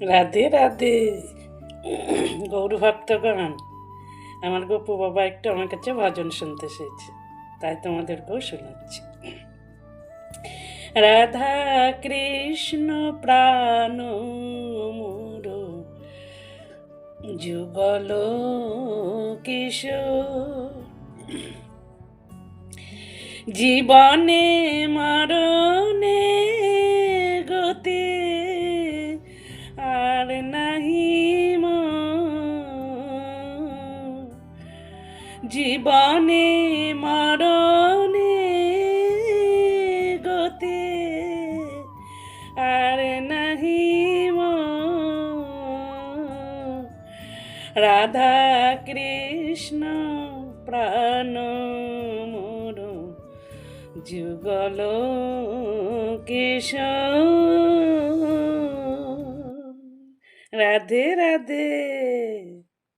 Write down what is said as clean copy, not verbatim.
রাধে রাধে গৌর ভক্তগণ, আমার গপু বাবা একটু আমার কাছে ভজন শুনতে এসেছে, তাই তোমাদেরকেও শোনাচ্ছি। রাধা কৃষ্ণ প্রাণ মোর যুগল কিশোর, জীবনে মরণে গতি আর নাহি জীবনে মরণে গতি আর নাহি রাধা কৃষ্ণ প্রাণ মোর যুগল কিশোর। রাধে রাধে।